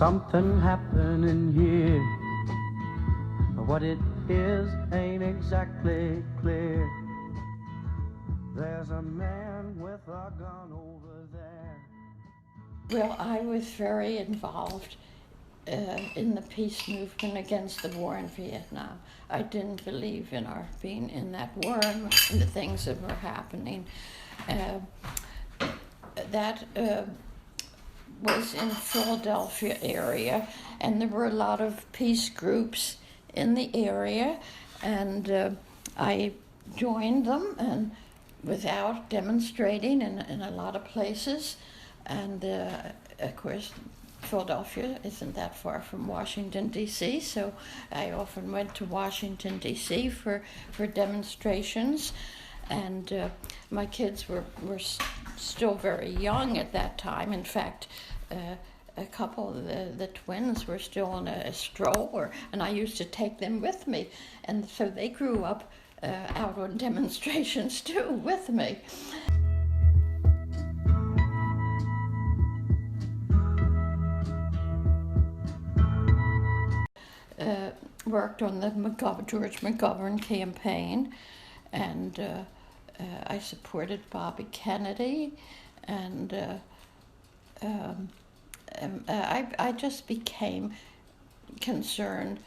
something happening here. What it is ain't exactly clear. There's a man with a gun over there. Well, I was very involved in the peace movement against the war in Vietnam. I didn't believe in our being in that war and the things that were happening. That was in Philadelphia area, and there were a lot of peace groups in the area, and I joined them, and without demonstrating in a lot of places, and of course Philadelphia isn't that far from Washington, D.C., so I often went to Washington, D.C. for demonstrations, and my kids were still very young at that time. In fact, a couple of the twins were still in a stroller, and I used to take them with me, and so they grew up out on demonstrations too with me. Worked on the George McGovern campaign, and I supported Bobby Kennedy, and I just became concerned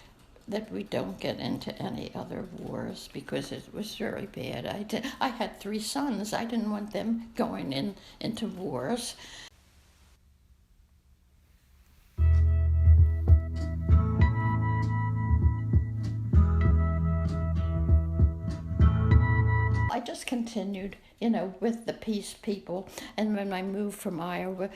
that we don't get into any other wars because it was very bad. I had 3 sons. I didn't want them going into wars. I just continued, with the peace people, and when I moved from Iowa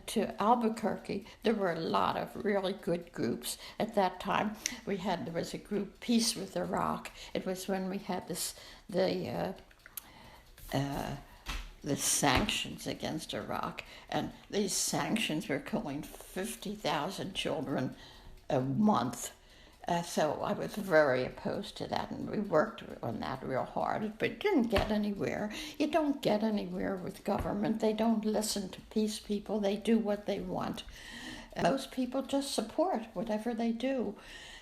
to Albuquerque, there were a lot of really good groups at that time. There was a group, Peace with Iraq. It was when we had the sanctions against Iraq, and these sanctions were killing 50,000 children a month. So I was very opposed to that, and we worked on that real hard, but it didn't get anywhere. You don't get anywhere with government. They don't listen to peace people. They do what they want. Most people just support whatever they do.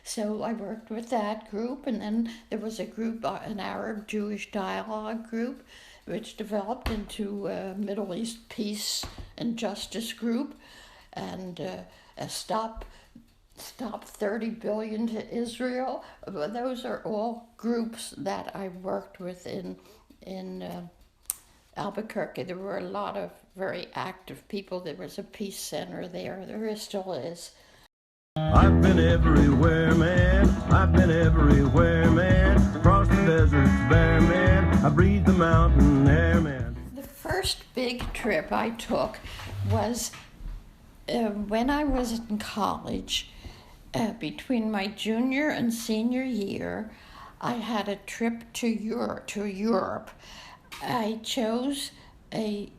So I worked with that group, and then there was a group, an Arab-Jewish dialogue group, which developed into a Middle East peace and justice group, and Stop $30 billion to Israel. Those are all groups that I worked with in Albuquerque. There were a lot of very active people. There was a peace center there. There still is. I've been everywhere, man. I've been everywhere, man. Across the deserts bare, man. I breathe the mountain air, man. The first big trip I took was when I was in college. Between my junior and senior year, I had a trip to Europe. I chose a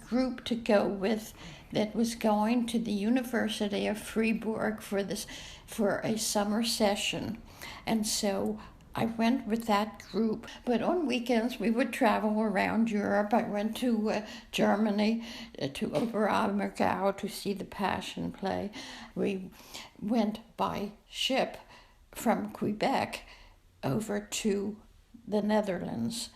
group to go with that was going to the University of Fribourg for a summer session, and so I went with that group. But on weekends we would travel around Europe. I went to Germany, to Oberammergau to see the Passion Play. We went by ship from Quebec over to the Netherlands.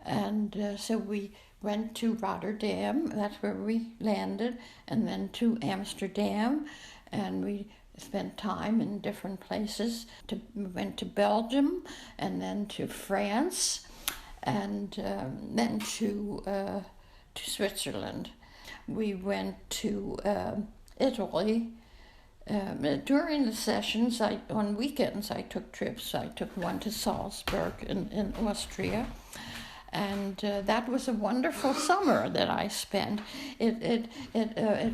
And so we went to Rotterdam, that's where we landed, and then to Amsterdam, and we spent time in different places. We went to Belgium, and then to France, and then to Switzerland. We went to Italy. During the sessions, on weekends, I took trips. I took one to Salzburg in Austria. And that was a wonderful summer that I spent. It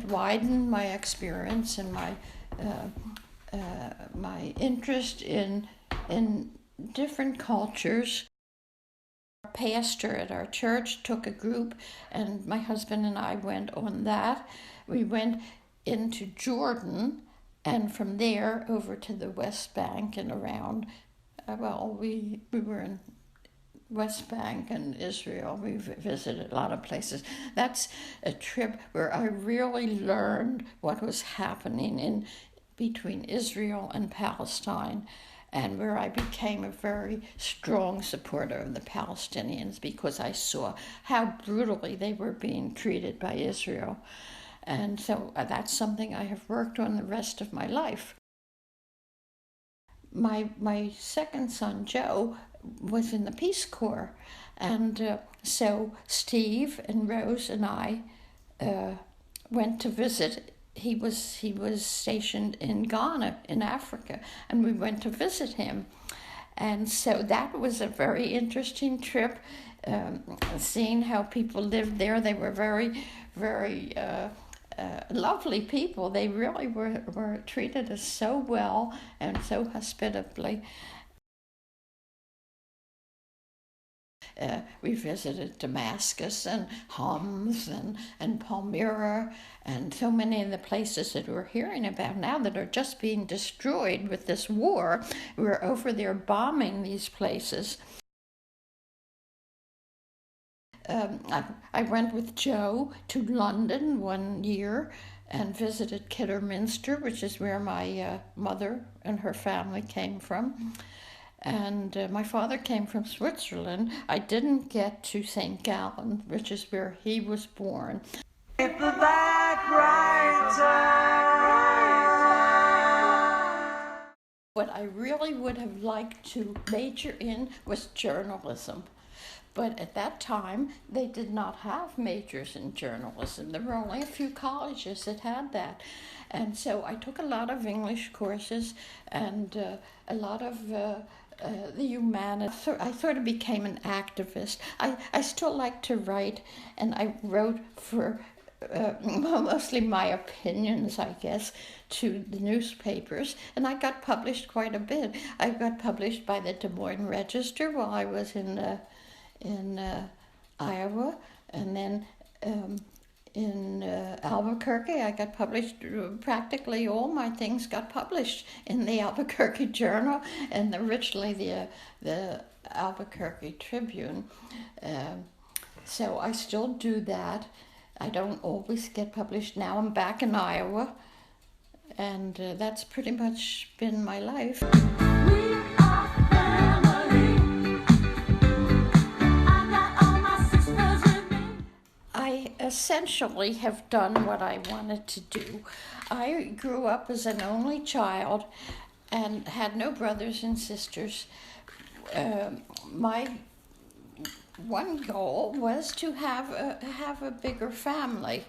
widened my experience and my interest in different cultures. Our pastor at our church took a group, and my husband and I went on that. We went into Jordan, and from there over to the West Bank and around. We were in West Bank and Israel. We visited a lot of places. That's a trip where I really learned what was happening in between Israel and Palestine, and where I became a very strong supporter of the Palestinians because I saw how brutally they were being treated by Israel. And so that's something I have worked on the rest of my life. My second son, Joe, was in the Peace Corps, and so Steve and Rose and I went to visit. He was stationed in Ghana, in Africa, and we went to visit him. And so that was a very interesting trip, seeing how people lived there. They were very, very lovely people. They really were treated us so well and so hospitably. We visited Damascus and Homs and Palmyra and so many of the places that we're hearing about now that are just being destroyed with this war. We're over there bombing these places. I went with Joe to London one year and visited Kidderminster, which is where my mother and her family came from. And my father came from Switzerland. I didn't get to St. Gallen, which is where he was born. If the black rises. What I really would have liked to major in was journalism. But at that time, they did not have majors in journalism. There were only a few colleges that had that. And so I took a lot of English courses and a lot of the humanities. So I sort of became an activist. I still like to write, and I wrote for mostly my opinions, I guess, to the newspapers, and I got published quite a bit. I got published by the Des Moines Register while I was in Iowa, and then in Albuquerque, I got published. Practically all my things got published in the Albuquerque Journal and originally the Albuquerque Tribune. So I still do that. I don't always get published now. I'm back in Iowa, and that's pretty much been my life. We are family. I got all my sisters with me. I essentially have done what I wanted to do. I grew up as an only child and had no brothers and sisters. My one goal was to have a bigger family,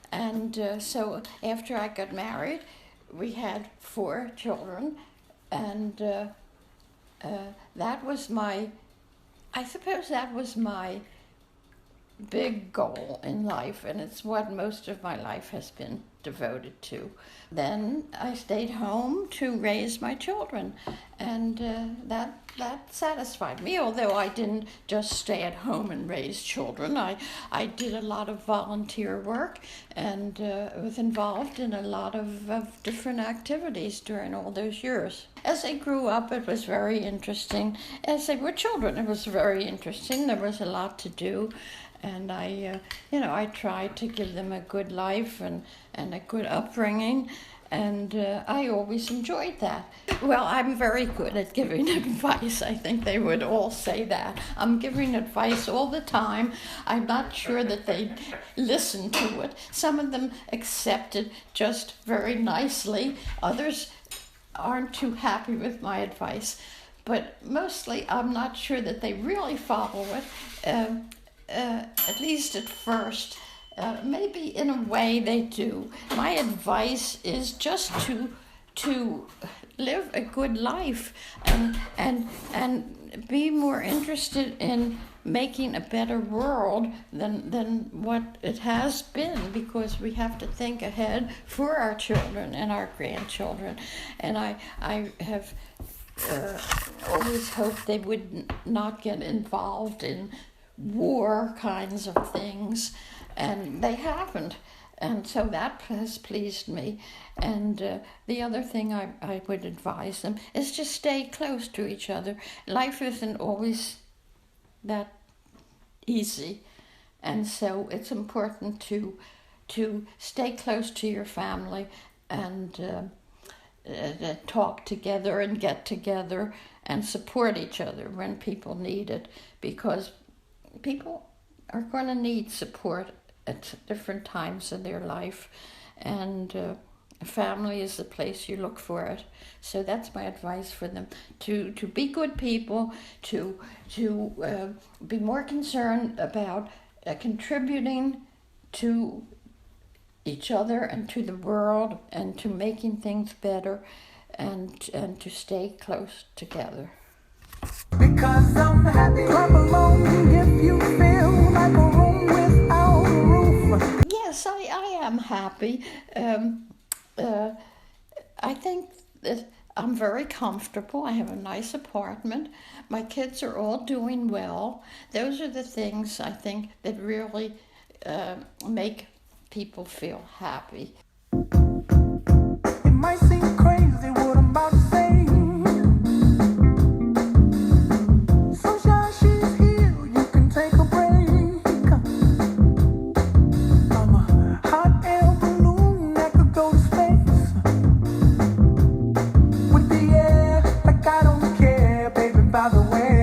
and so after I got married, we had 4 children, and that was I suppose that was my big goal in life, and it's what most of my life has been devoted to. Then I stayed home to raise my children, and that satisfied me, although I didn't just stay at home and raise children. I did a lot of volunteer work and was involved in a lot of different activities during all those years. As they grew up, it was very interesting. As they were children, it was very interesting. There was a lot to do. And I tried to give them a good life and a good upbringing, and I always enjoyed that. Well, I'm very good at giving advice. I think they would all say that. I'm giving advice all the time. I'm not sure that they listen to it. Some of them accept it just very nicely. Others aren't too happy with my advice. But mostly, I'm not sure that they really follow it. At least at first. Maybe in a way they do. My advice is just to live a good life and be more interested in making a better world than what it has been, because we have to think ahead for our children and our grandchildren. And I have always hoped they would not get involved in war kinds of things, and they haven't, and so that has pleased me. And the other thing I would advise them is to stay close to each other. Life isn't always that easy. And so it's important to stay close to your family and talk together and get together and support each other when people need it, because people are going to need support at different times in their life, and family is the place you look for it. So that's my advice for them, to be good people, to be more concerned about contributing to each other and to the world and to making things better, and to stay close together. Because I'm happy. Clap along if you feel like a room without a roof. Yes, I am happy. I think that I'm very comfortable. I have a nice apartment. My kids are all doing well. Those are the things I think that really make people feel happy. It might seem crazy what I'm about to say. Sunshine, she's here. You can take a break. I'm a hot air balloon that could go to space. With the air, like I don't care, baby, by the way.